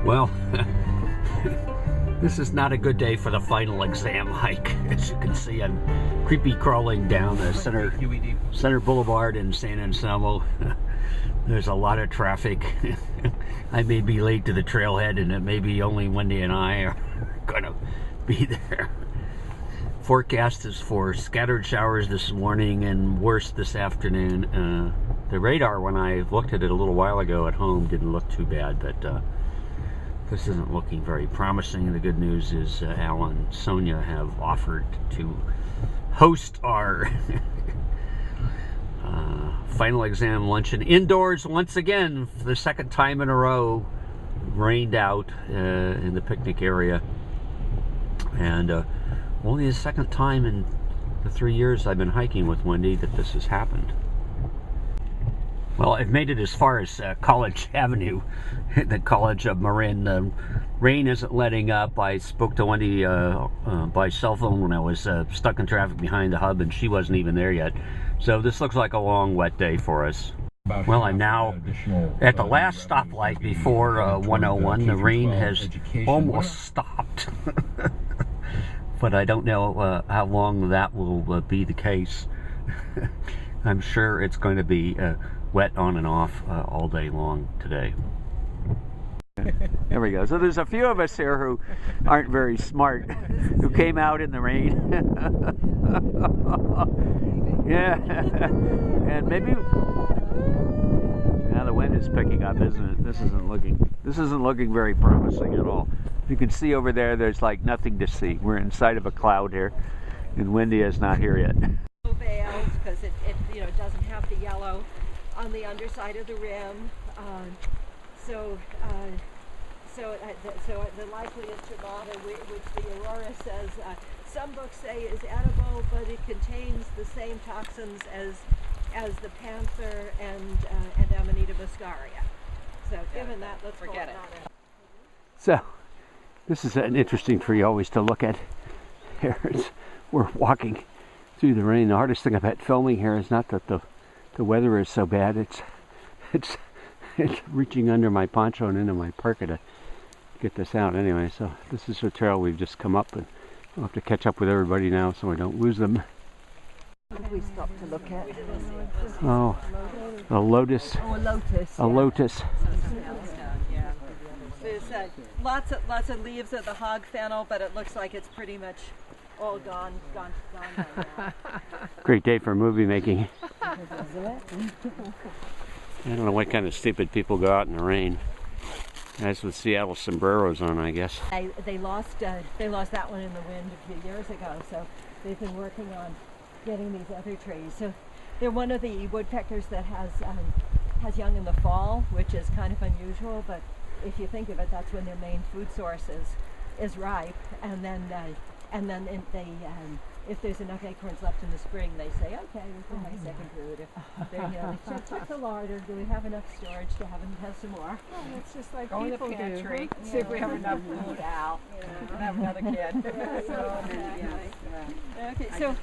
Well, this is not a good day for the final exam hike. As you can see, I'm creepy crawling down the Center Boulevard in San Anselmo. There's a lot of traffic. I may be late to the trailhead, and it may be only Wendy and I are gonna be there. Forecast is for scattered showers this morning and worse this afternoon. The radar, when I looked at it a little while ago at home, didn't look too bad, but this isn't looking very promising. The good news is Al and Sonia have offered to host our final exam luncheon indoors once again for the second time in a row. Rained out in the picnic area, and only the second time in the 3 years I've been hiking with Wendy that this has happened. Well, I've made it as far as College Avenue, the College of Marin. The rain isn't letting up. I spoke to Wendy by cell phone when I was stuck in traffic behind the hub, and she wasn't even there yet. So this looks like a long, wet day for us. Well, I'm now at the last stoplight before 101. The rain has almost stopped. But I don't know how long that will be the case. I'm sure it's going to be wet on and off all day long today. There we go. So there's a few of us here who aren't very smart, who came out in the rain. Yeah, and maybe now the wind is picking up, isn't it? This isn't looking very promising at all. You can see over there, there's like nothing to see. We're inside of a cloud here, and Wendy is not here yet. Veils, because it doesn't have the yellow on the underside of the rim. So the likeliest Tremata, which the Aurora says, some books say is edible, but it contains the same toxins as the panther and Amanita muscaria. So given that, let's forget it. So this is an interesting tree always to look at. Here we're walking through the rain. The hardest thing about filming here is not that the weather is so bad. It's reaching under my poncho and into my parka to get this out. Anyway, so this is the trail we've just come up, and I'll have to catch up with everybody now so I don't lose them. What did we stop to look at? Oh, a lotus. Oh, a lotus. A lotus. Yeah. There's lots of leaves of the hog fennel, but it looks like it's pretty much all gone right now. Great day for movie making. I don't know what kind of stupid people go out in the rain. Guys with Seattle sombreros on, I guess. They lost that one in the wind a few years ago, so they've been working on getting these other trees. So they're one of the woodpeckers that has young in the fall, which is kind of unusual, but if you think of it, that's when their main food source is ripe, and then if there's enough acorns left in the spring, they say, okay, we can have a second brood. If they're, check the larder. Do we have enough storage to have some more? Oh, it's just like go in the pantry. See if we have enough food. Al, we can have another kid. Okay, so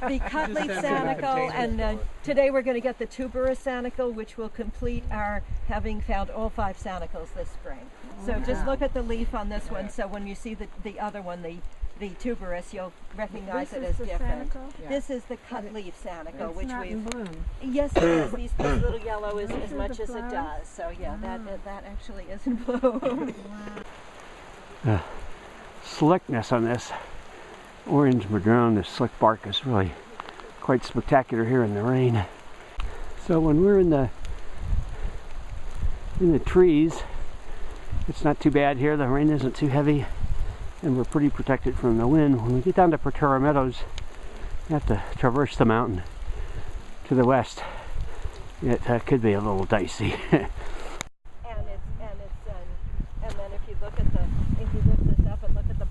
the cutleaf sanicle, and today we're going to get the tuberous sanicle, which will complete our having found all 5 sanicles this spring. So just look at the leaf on this one. So when you see the other one, the tuberous, you'll recognize it as different. Yeah. This is the cut leaf sanicle, which we've in bloom. Yes, it is. These little yellow is as much as it does. So yeah, that actually is in bloom. Slickness on this orange madrone, this slick bark is really quite spectacular here in the rain. So when we're in the trees, it's not too bad here. The rain isn't too heavy, and we're pretty protected from the wind. When we get down to Proterra Meadows, you have to traverse the mountain to the west. It could be a little dicey. and then if you lift this up and look at the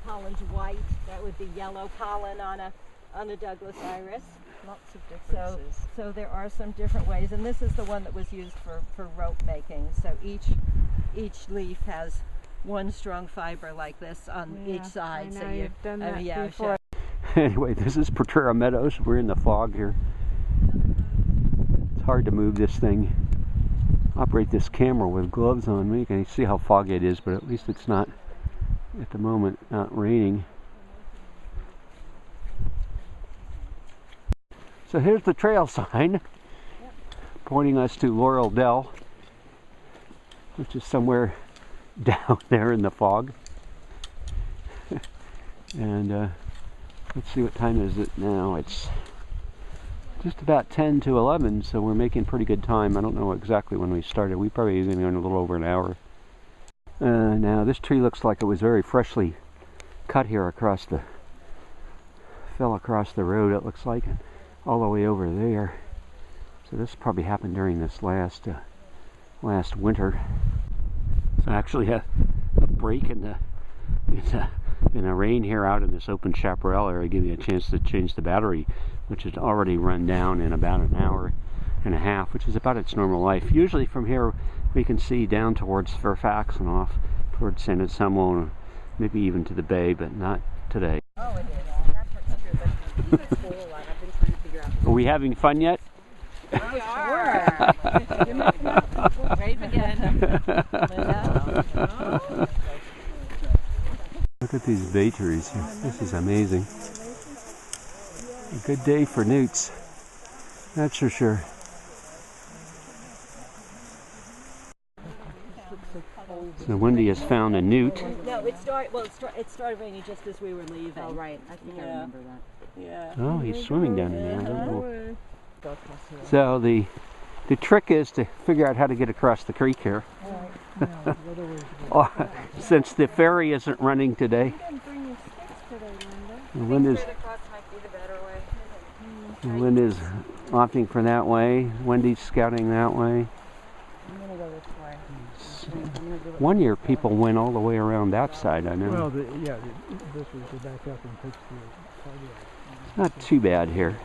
pollen's white. That would be yellow pollen on a Douglas iris. Lots of differences. So there are some different ways, and this is the one that was used for rope making. So each leaf has one strong fiber like this on each side. I know, so you've done that before. Anyway, this is Proterra Meadows. We're in the fog here. It's hard to move this thing. operate this camera with gloves on. You can see how foggy it is, but at least it's not, at the moment, not raining. So here's the trail sign pointing us to Laurel Dell, which is somewhere down there in the fog. And let's see, what time is it now? It's just about 10 to 11, so we're making pretty good time. I don't know exactly when we started. We probably even went a little over an hour. Now this tree looks like it was very freshly cut here across the, fell across the road, it looks like, and all the way over there. So this probably happened during this last winter. So actually a break in the rain here out in this open chaparral area gave me a chance to change the battery, which had already run down in about an hour and a half, which is about its normal life. Usually from here we can see down towards Fairfax and off towards San Anselmo and maybe even to the bay, but not today. Oh, it is. That part's true, but it's full. I've been trying to figure out. Are we having fun yet? We are. Wave again. Look at these bay trees. This is amazing. A good day for newts, that's for sure. So Wendy has found a newt. No, it started raining just as we were leaving. Oh, right. I think I remember that. Yeah. Oh, he's swimming down in there. I don't know. So the trick is to figure out how to get across the creek here. Since the ferry isn't running today. Linda's opting for that way. Wendy's scouting that way. I'm going to go this way. One year people went all the way around that side, I know. Well, this was to back up and fix the cardiac. It's not too bad here.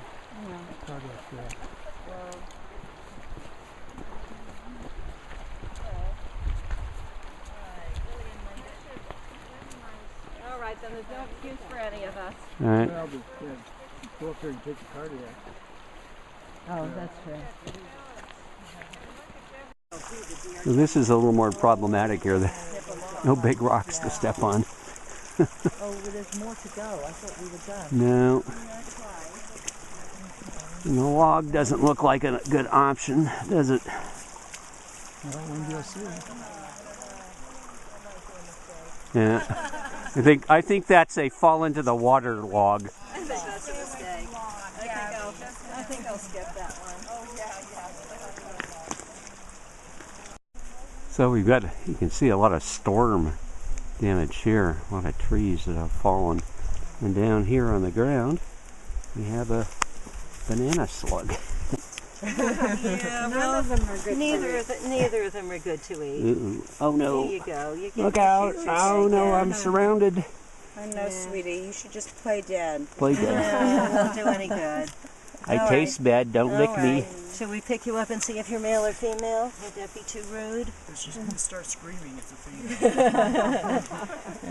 All right, then there's no excuse for any of us. All right. Well, go up there and take the cardiac. Oh, that's true. So this is a little more problematic here. No big rocks to step on. Oh, there's more to go. I thought we were done. No. And the log doesn't look like a good option, does it? Well, when you'll see. Yeah. I think that's a fall into the water log. I think that's a mistake. I think I'll skip that one. Oh, yeah. So we've got, you can see a lot of storm damage here, a lot of trees that have fallen. And down here on the ground, we have a banana slug. Yeah, None of them are good. Neither of them are good to eat. Ooh. Oh no. There you go. You get Look out. Oh no, I'm surrounded. I know, sweetie. You should just play dead. Play dead. It won't do any good. I taste bad, don't lick me. Shall we pick you up and see if you're male or female? Would that be too rude? She's going to start screaming if the female.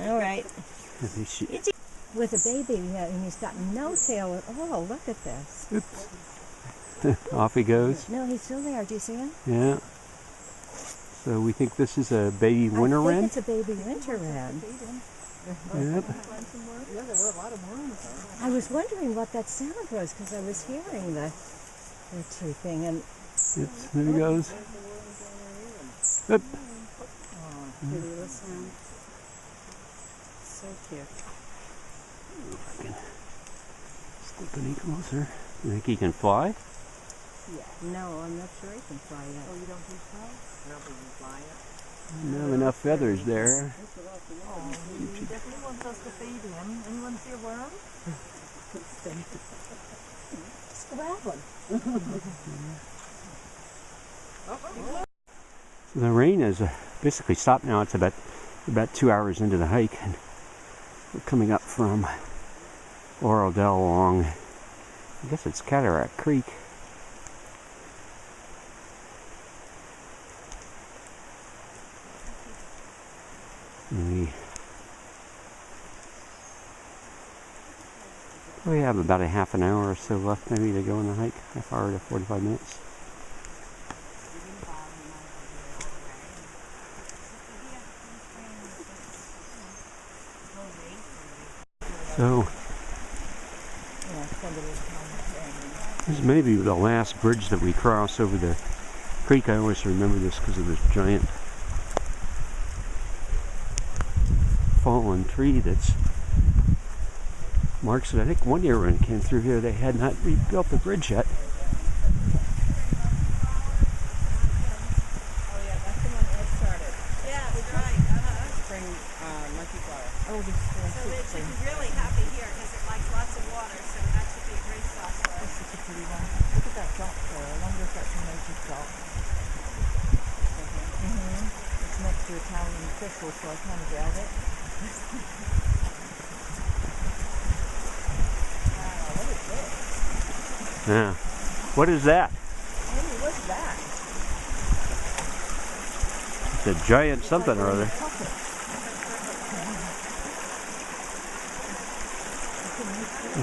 All right. With a baby, and he's got no tail at all. Look at this. Oops. Off he goes. No, he's still there. Do you see him? Yeah. So we think this is a baby winter wren? I think it's a baby winter wren. Yep. I was wondering what that sound was because I was hearing the chirping and. There he goes. Oop. So cute. If I can slip any closer. You think he can fly? No, I'm not sure he can fly yet. Oh, you don't think so? I don't think you can fly it. Don't have enough feathers there. Oh, he definitely wants us to feed him. Anyone see a worm? Just grab one. So the rain has basically stopped now. It's about 2 hours into the hike, and we're coming up from Laurel Dell along, I guess it's Cataract Creek. And we have about a half an hour or so left maybe to go on the hike, half hour to 45 minutes. So Yeah, spend a little time with this may be the last bridge that we cross over the creek. I always remember this because of this giant fallen tree that's marks it. I think one year when it came through here, they had not rebuilt the bridge yet. Oh, this So they should be really happy here because it likes lots of water, so that should be a great spot for us. is a pretty one. Look at that dock there. I wonder if that's a native dock. It's next to Italian thistle, so I kind of doubt it. Yeah. What is that? Hey, what's that? It's a giant something or other.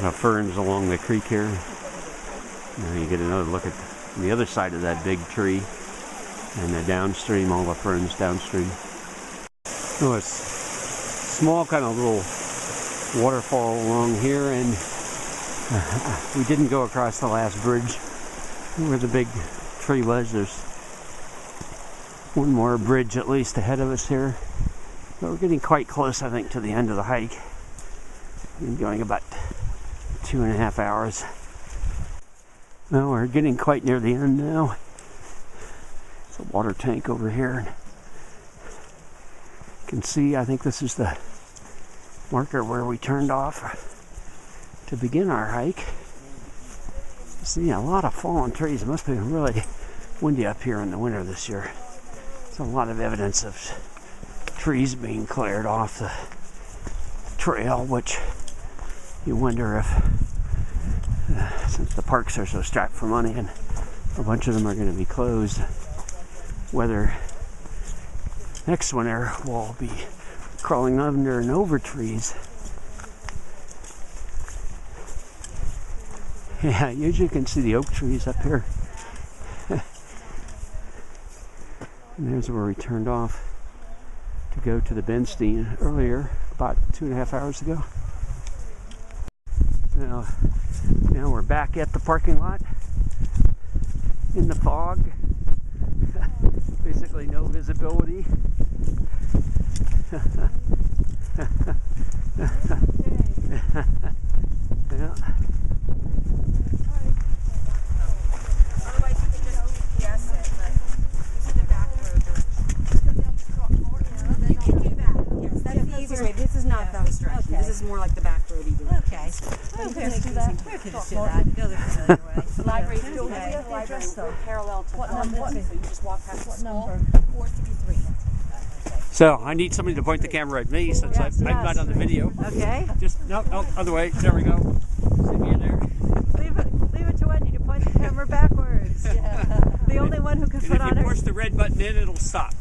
Ferns along the creek here. Now you get another look at the other side of that big tree, and the downstream, all the ferns downstream. Oh, it's small kind of little waterfall along here, and we didn't go across the last bridge where the big tree was. There's one more bridge at least ahead of us here, but we're getting quite close, I think, to the end of the hike. We've been going about 2.5 hours. Well, we're getting quite near the end now. There's a water tank over here. You can see, I think this is the marker where we turned off to begin our hike. See a lot of fallen trees. It must be really windy up here in the winter this year. There's a lot of evidence of trees being cleared off the trail, which you wonder if, since the parks are so strapped for money and a bunch of them are going to be closed, whether next winter we'll be crawling under and over trees. Yeah, usually you can see the oak trees up here. And there's where we turned off to go to the Benstein earlier, about 2.5 hours ago. Now we're back at the parking lot in the fog. Basically no visibility. Yeah. Otherwise, you can just GPS it, but this is the back road. You can do that. Yes, that's the easiest way. This is not those directions. This is more like the back road either. Okay. We can just do that. We can just do that. Go the familiar way. The library still has the library parallel to What the number? so you just walk past the school. number? 433. So I need somebody to point the camera at me since I'm not on the video. Okay. Just no, other way. There we go. See me in there. Leave it to Wendy to point the camera backwards. The only one who can And put if on you her push the red button in, it'll stop.